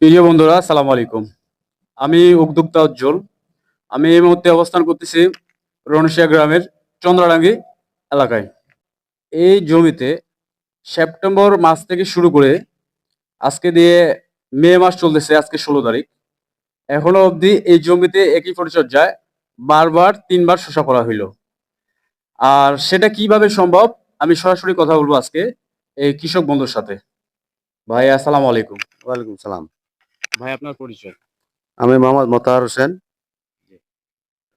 প্রিয় বন্ধুরা, সালাম আলাইকুম। আমি উদ্যোক্তা উজ্জ্বল। আমি এই মুহূর্তে অবস্থান করতেছি রনশিয়া গ্রামের চন্দ্রাডাঙ্গি এলাকায়। এই জমিতে সেপ্টেম্বর মাস থেকে শুরু করে আজকে দিয়ে মে মাস চলতেছে, আজকে 16 তারিখ। এখনো অবধি এই জমিতে একই পরিচর্যায় বারবার 3 বার শস্য করা হইল। আর সেটা কিভাবে সম্ভব, আমি সরাসরি কথা বলবো আজকে এই কৃষক বন্ধুর সাথে। ভাই, আসসালামু আলাইকুম। ওয়ালাইকুম সালাম। ভাই, আপনার পরিচয়? আমি মোহাম্মদ মোতাহার হোসেন,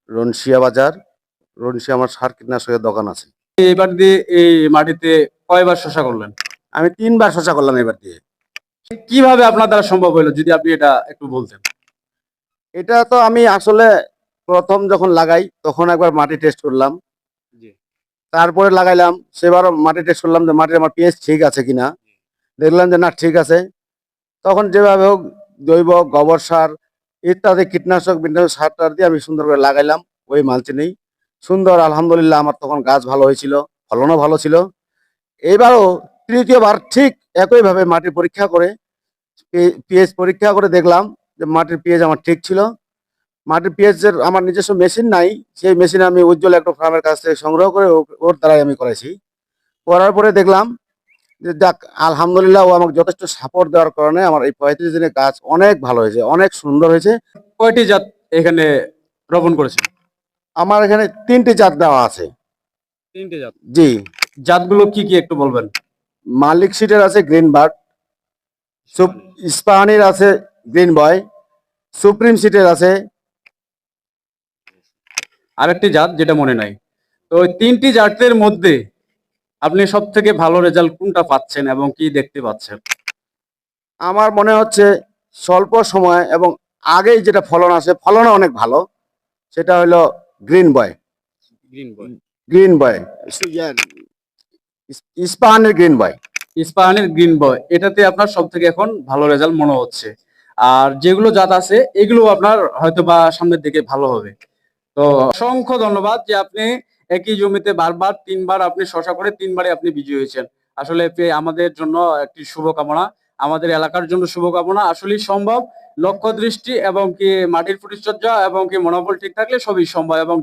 রনশিয়া বাজার। রনশিয়া আমার সার কীটনাশকের দোকান আছে। এবার দিয়ে এই মাটিতে কয়বার শস্য করলেন? আমি 3 বার শশা করলাম এবার দিয়ে। কিভাবে আপনার দ্বারা সম্ভব হলো, যদি আপনি এটা একটু বলতেন? এটা তো আমি আসলে প্রথম যখন লাগাই তখন একবার মাটি টেস্ট করলাম, জি। তারপরে লাগাইলাম, সেবারও মাটি টেস্ট করলাম যে মাটির আমার পিএইচ ঠিক আছে কিনা। দেখলাম যে না, ঠিক আছে। তখন যেভাবে হোক জৈব গোবর সার ইত্যাদি কীটনাশক বিভিন্ন সার টার দিয়ে আমি সুন্দর করে লাগাইলাম ওই মালচিনেই। সুন্দর, আলহামদুলিল্লাহ, আমার তখন গাছ ভালো হয়েছিল, ফলনও ভালো ছিল। এইবারও তৃতীয়বার ঠিক একইভাবে মাটি পরীক্ষা করে পিএইচ পরীক্ষা করে দেখলাম যে মাটির পিএইচ আমার ঠিক ছিল। মাটির পিএইচ এর আমার নিজস্ব মেশিন নাই, সেই মেশিন আমি উজ্জ্বল একটা ফার্মের কাছ থেকে সংগ্রহ করে ওর দ্বারাই আমি করাইছি। করার পরে দেখলাম যে যাক, আলহামদুলিল্লাহ, ও আমাকে যথেষ্ট সাপোর্ট দেওয়ার কারণে আমার এই 35 দিনের গাছ অনেক ভালো হয়েছে, অনেক সুন্দর হয়েছে। কয়টি জাত এখানে রোপণ করেছেন? আমার এখানে 3টি জাত দেওয়া আছে। 3টে জাত। জি। জাতগুলো কি কি একটু বলবেন? মালিক সিটের আছে গ্রিন বার্ড, ইস্পাহানির আছে গ্রিন বয়, সুপ্রিম সিটের আছে। আরেকটি জাত যেটা মনে নাই। তো ওই 3টি জাতের মধ্যে আপনি সব থেকে ভালো রেজাল্ট কোনটা পাচ্ছেন এবং কি দেখতে পাচ্ছেন? আমার মনে হচ্ছে স্বল্প সময় এবং আগেই যেটা ফলন আসে, ফলনও অনেক ভালো, সেটা হলো গ্রিন বয়। গ্রিন বয়। গ্রিন বয়, ইস্পাহানের গ্রিন বয়। ইস্পাহানের গ্রিন বয়, এটাতে আপনার সব থেকে এখন ভালো রেজাল্ট মনে হচ্ছে। আর যেগুলো জাত আছে এগুলো আপনার হয়তো বা সামনের দিকে ভালো হবে। তো অসংখ্য ধন্যবাদ যে আপনি একই জমিতে বারবার 3 বার আপনি শশা করে 3 বারে আপনি বিজয়ী হয়েছেন। আসলে আমাদের জন্য একটি শুভকামনা, আমাদের এলাকার জন্য শুভকামনা। আসলেই সম্ভব, লক্ষ্য দৃষ্টি এবং কি মাটির পরিচর্যা এবং কি মনোবল ঠিক থাকলে সবই সম্ভব। এবং